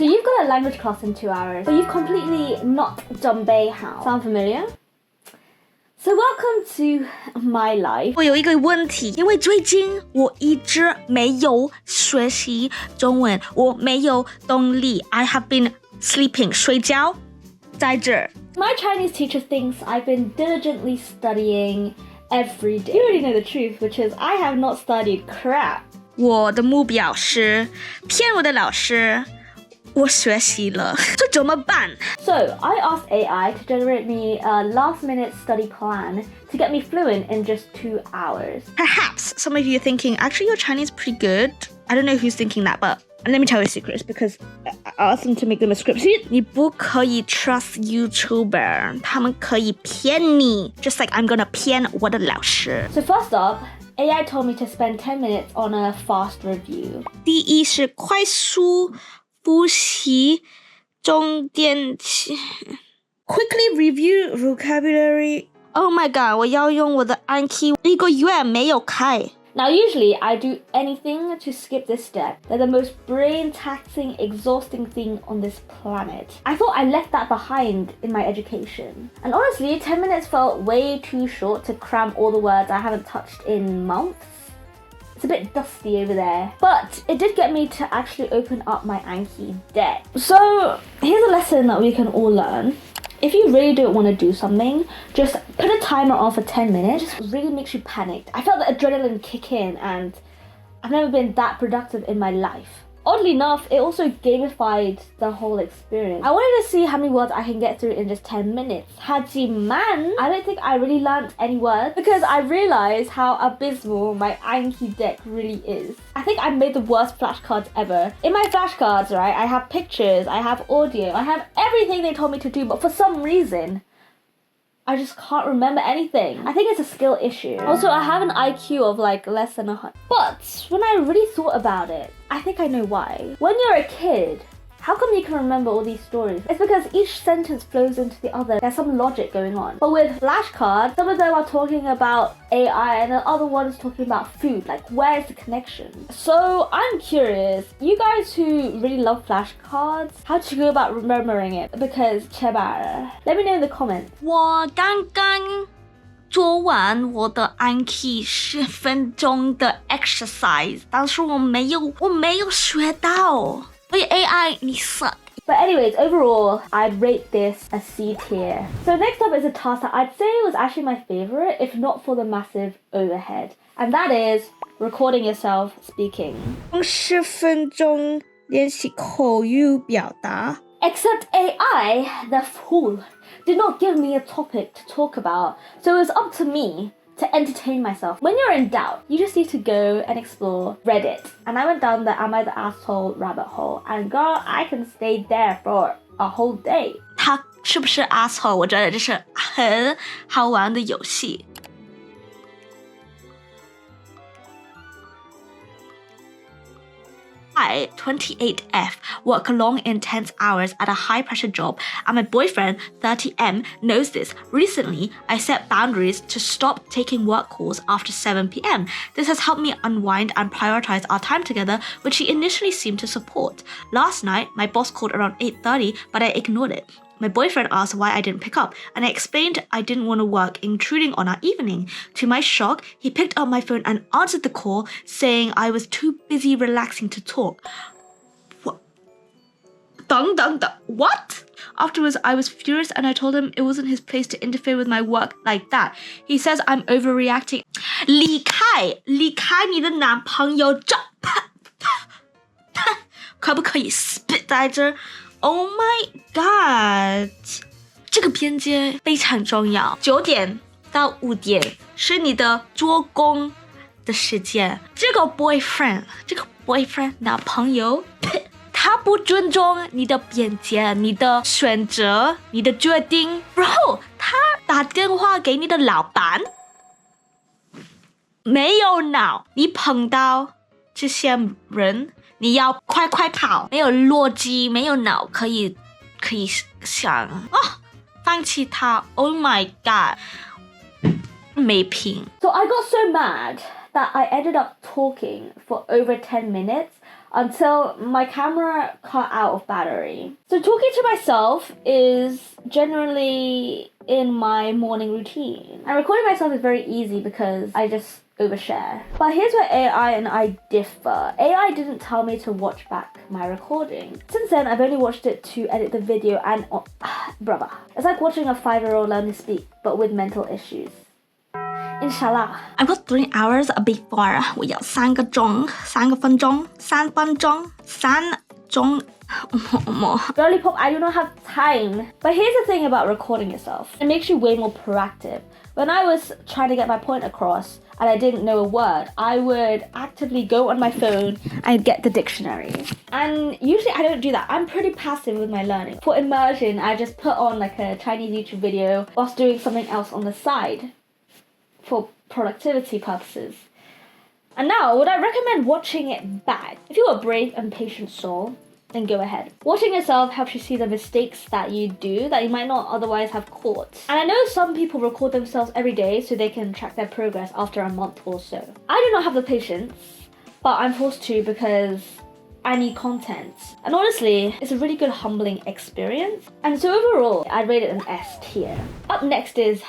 So you've got a language class in 2 hours, but you've completely not done how. Sound familiar? So welcome to my life. 我有一个问题，因为最近我一直没有学习中文，我没有动力。I have been sleeping， 睡觉，在这儿。My Chinese teacher thinks I've been diligently studying every day. You already know the truth, which is I have not studied crap. 我的目标是骗我的老师。我学习了，这怎么办？ So I asked AI to generate me a last-minute study plan to get me fluent in just 2 hours. Perhaps some of you are thinking, actually your Chinese is pretty good. I don't know who's thinking that, but let me tell you a secret because I asked them to make them a script. 你不可以 trust YouTuber， 他们可以骗你 ，just like I'm gonna 骗我的老师。So first up, AI told me to spend 10 minutes on a fast review. 第一是快速复习重点期 Quickly review vocabulary. Oh my god, 我要用我的暗记1个月没有开。Now usually I do anything to skip this step. They're the most brain-taxing, exhausting thing on this planet. I thought I left that behind in my education. And honestly, 10 minutes felt way too short to cram all the words I haven't touched in months. It's a bit dusty over there. But it did get me to actually open up my Anki deck. So here's a lesson that we can all learn. If you really don't want to do something, just put a timer on for 10 minutes. It just really makes you panicked. I felt the adrenaline kick in and I've never been that productive in my life. Oddly enough, it also gamified the whole experience. I wanted to see how many words I can get through in just 10 minutes. Man, I don't think I really learned any words because I realized how abysmal my Anki deck really is. I think I made the worst flashcards ever. In my flashcards, right, I have pictures, I have audio, I have everything they told me to do, but for some reason, I just can't remember anything. I think it's a skill issue. Also, I have an IQ of like less than 100. But when I really thought about it, I think I know why. When you're a kid, how come you can remember all these stories? It's because each sentence flows into the other. There's some logic going on. But with flashcards, some of them are talking about AI and the other one is talking about food. Like, where's the connection? So I'm curious, you guys who really love flashcards, how do you go about remembering it? Because let me know in the comments. 我刚刚做完我的暗记10分钟的 exercise， 但是我没有学到。所以 AI 你 suck. But anyways, overall, I'd rate this a C tier. So next up is a task that I'd say was actually my favorite, if not for the massive overhead. And that is recording yourself speaking. 10分钟练习口语表达。 Except AI, the fool, did not give me a topic to talk about. So it was up to me to entertain myself. When you're in doubt, you just need to go and explore Reddit. And I went down the Am I the Asshole rabbit hole. And girl, I can stay there for a whole day. 他是不是 asshole？ 我觉得这是很好玩的游戏。I, 28F, work long, intense hours at a high-pressure job, and my boyfriend, 30M, knows this. Recently, I set boundaries to stop taking work calls after 7 p.m. This has helped me unwind and prioritize our time together, which he initially seemed to support. Last night, my boss called around 8:30, but I ignored it. My boyfriend asked why I didn't pick up, and I explained I didn't want to work intruding on our evening. To my shock, he picked up my phone and answered the call, saying I was too busy relaxing to talk. What? What? Afterwards, I was furious and I told him it wasn't his place to interfere with my work like that. He says I'm overreacting. 离开你的男朋友，可不可以 spit 在这？Oh my god！ 这个边界非常重要。9点到5点是你的做工的时间。这个 boyfriend 男朋友，他不尊重你的边界、你的选择、你的决定，然后他打电话给你的老板，没有脑。你碰到这些人。你要快跑，没有逻辑，没有脑可以想放弃他。Oh my god， 没品。 So I got so mad that I ended up talking for over 10 minutes until my camera cut out of battery. So talking to myself is generally in my morning routine. And recording myself is very easy because I just overshare. But here's where AI and I differ. AI didn't tell me to watch back my recording. Since then, I've only watched it to edit the video and brother. It's like watching a 5-year-old learn to speak, but with mental issues. Inshallah. I've got 3 hours before 我要3个钟3分钟3分钟3钟 Girly pop, I do not have time. But here's the thing about recording yourself. It makes you way more proactive. When I was trying to get my point across and I didn't know a word, I would actively go on my phone and get the dictionary. And usually I don't do that. I'm pretty passive with my learning. For immersion, I just put on like a Chinese YouTube video whilst doing something else on the side for productivity purposes. And now, would I recommend watching it back? If you're a brave and patient soul, then go ahead. Watching yourself helps you see the mistakes that you do that you might not otherwise have caught. And I know some people record themselves every day so they can track their progress after a month or so. I do not have the patience, but I'm forced to because I need content. And honestly, it's a really good humbling experience. And so overall, I'd rate it an S tier. Up next is,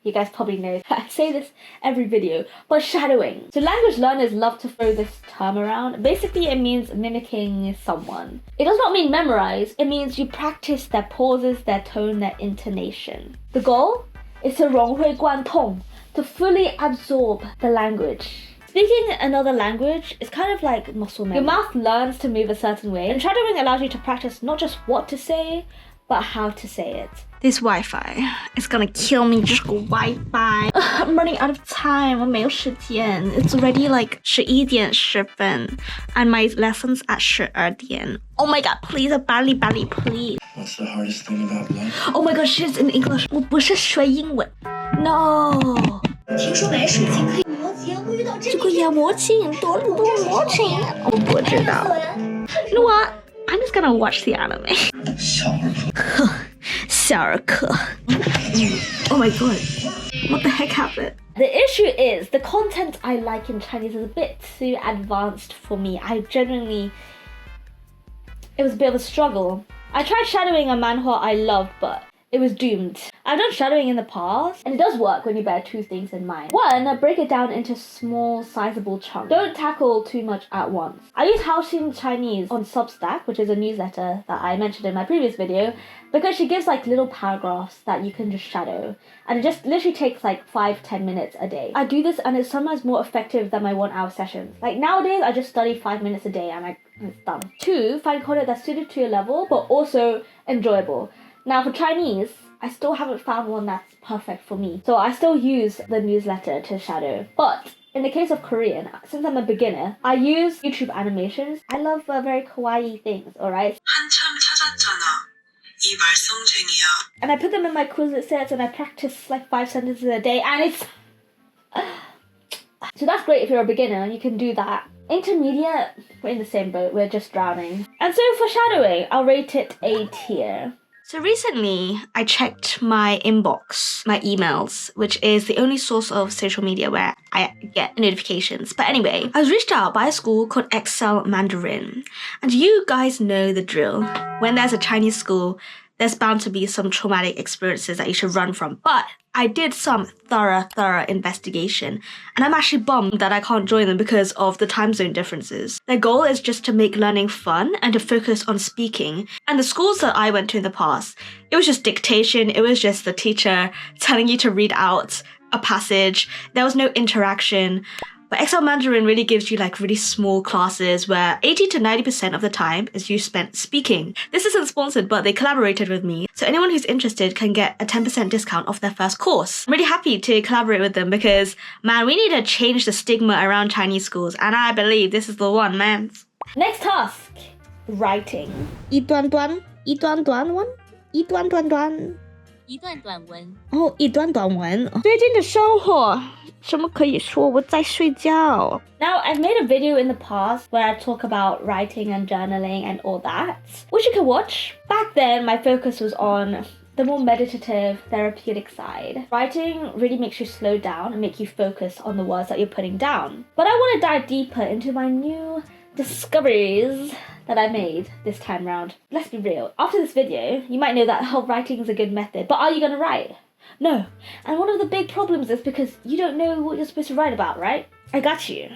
you guys probably know, I say this every video, but shadowing. So language learners love to throw this term around. Basically, it means mimicking someone. It does not mean memorize. It means you practice their pauses, their tone, their intonation. The goal is to 融会贯通, to fully absorb the language. Speaking another language is kind of like muscle memory. Your mouth learns to move a certain way, and shadowing allows you to practice not just what to say, but how to say it. This Wi-Fi is gonna kill me. Just go Wi-Fi. I'm running out of time. 我没有时间. It's already like 11点10分 and my lessons at 12点. Oh my god, please, badly, please. What's the hardest thing about love? Oh my god, she's in English. 我不是学英文. No. 听说买水晶可以磨洁，会遇到这这个也魔镜，多魔镜。我不知道。You know what? I'm just gonna watch the anime. 小儿科. Oh my god. What the heck happened? The issue is the content I like in Chinese is a bit too advanced for me. It was a bit of a struggle. I tried shadowing a manhua I loved, but it was doomed. I've done shadowing in the past, and it does work when you bear 2 things in mind. 1, break it down into small, sizable chunks. Don't tackle too much at once. I use Haoxing Chinese on Substack, which is a newsletter that I mentioned in my previous video, because she gives like little paragraphs that you can just shadow. And it just literally takes like 5-10 minutes a day. I do this and it's sometimes more effective than my 1-hour sessions. Like nowadays, I just study 5 minutes a day and it's done. 2, find content that's suited to your level, but also enjoyable. Now for Chinese, I still haven't found one that's perfect for me. So I still use the newsletter to shadow. But in the case of Korean, since I'm a beginner, I use YouTube animations. I love very kawaii things, alright? 한참 찾았잖아. 이 말썽쟁이야. And I put them in my Quizlet sets and I practice like 5 sentences a day and it's... So that's great if you're a beginner, you can do that. Intermediate, we're in the same boat, we're just drowning. And so for shadowing, I'll rate it A tier. So recently, I checked my inbox, my emails, which is the only source of social media where I get notifications. But anyway, I was reached out by a school called ExcelMandarin. And you guys know the drill. When there's a Chinese school, there's bound to be some traumatic experiences that you should run from. But I did some thorough investigation, and I'm actually bummed that I can't join them because of the time zone differences. Their goal is just to make learning fun and to focus on speaking. And the schools that I went to in the past, it was just dictation, it was just the teacher telling you to read out a passage. There was no interaction. But ExcelMandarin really gives you like really small classes where 80 to 90% of the time is you spent speaking. This isn't sponsored, but they collaborated with me. So anyone who's interested can get a 10% discount off their first course. I'm really happy to collaborate with them because, man, we need to change the stigma around Chinese schools. And I believe this is the one, man. Next task, writing. 一段段文 一段短文。哦，一段短文。最近的生活什么可以说？我在睡觉。 Now, I've made a video in the past where I talk about writing and journaling and all that, which you can watch. Back then, my focus was on the more meditative, therapeutic side. Writing really makes you slow down and make you focus on the words that you're putting down. But I want to dive deeper into my new discoveries that I made this time round. Let's be real. After this video, you might know that writing is a good method, but are you gonna write? No. And one of the big problems is because you don't know what you're supposed to write about, right? I got you.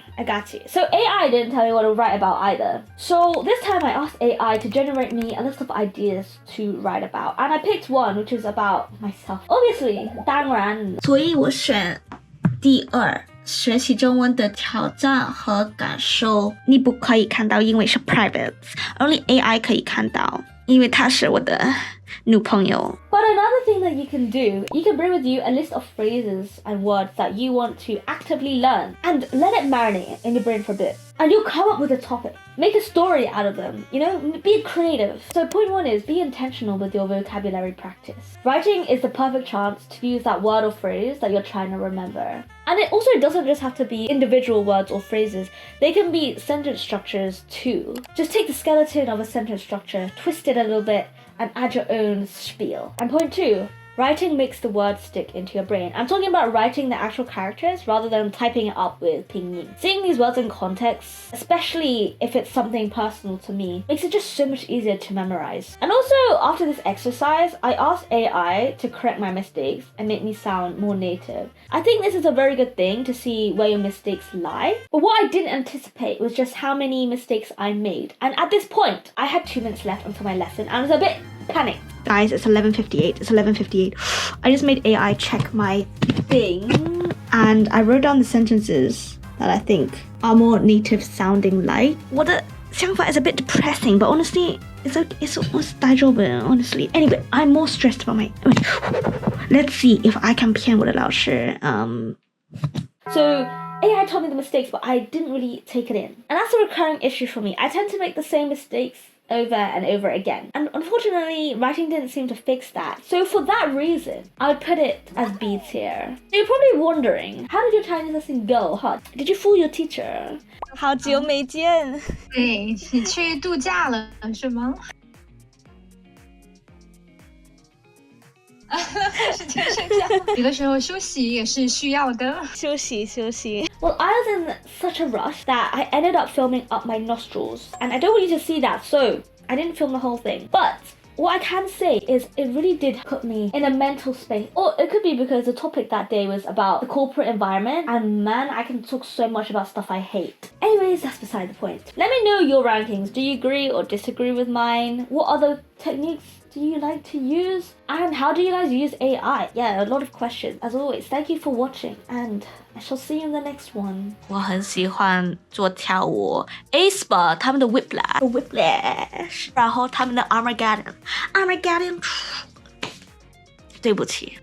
So AI didn't tell me what to write about either. So this time I asked AI to generate me a list of ideas to write about. And I picked one which is about myself. Obviously, 当然。所以我选第二，学习中文的挑战和感受。你不可以看到，因为是 private。Only AI 可以看到，因为她是我的女朋友。But another thing that you can do, you can bring with you a list of phrases and words that you want to actively learn and let it marinate in your brain for a bit. And you'll come up with a topic. Make a story out of them, you know, be creative. So point one is be intentional with your vocabulary practice. Writing is the perfect chance to use that word or phrase that you're trying to remember. And it also doesn't just have to be individual words or phrases. They can be sentence structures too. Just take the skeleton of a sentence structure, twist it a little bit, and add your own spiel. And point two, writing makes the words stick into your brain. I'm talking about writing the actual characters rather than typing it up with pinyin. Seeing these words in context, especially if it's something personal to me, makes it just so much easier to memorize. And also, after this exercise, I asked AI to correct my mistakes and make me sound more native. I think this is a very good thing to see where your mistakes lie. But what I didn't anticipate was just how many mistakes I made. And at this point, I had 2 minutes left until my lesson and I was a bit panicked. Guys, it's 11:58. It's 11:58. I just made AI check my thing and I wrote down the sentences that I think are more native sounding like. 我的想法 is a bit depressing, but honestly, it's almost 大丈夫, honestly. Anyway, I'm more stressed about my... Let's see if I can 骗我的老师. So AI told me the mistakes, but I didn't really take it in. And that's a recurring issue for me. I tend to make the same mistakes over and over again. And unfortunately, writing didn't seem to fix that. So for that reason, I would put it as B tier. So you're probably wondering, how did your Chinese lesson go, huh? Did you fool your teacher? 好久没见。对，你去度假了是吗？是天生假，有的时候休息也是需要的。休息。Well, I was in such a rush that I ended up filming up my nostrils. And I don't want you to see that, so I didn't film the whole thing. But what I can say is it really did put me in a mental space. Or it could be because the topic that day was about the corporate environment. And man, I can talk so much about stuff I hate. Anyways, that's beside the point. Let me know your rankings. Do you agree or disagree with mine? What other techniques do you like to use? And how do you guys use AI? Yeah, a lot of questions. As always, thank you for watching and I shall see you in the next one. 我很喜欢做跳舞 aespa 他们的 whiplash 然后他们的 Armageddon 对不起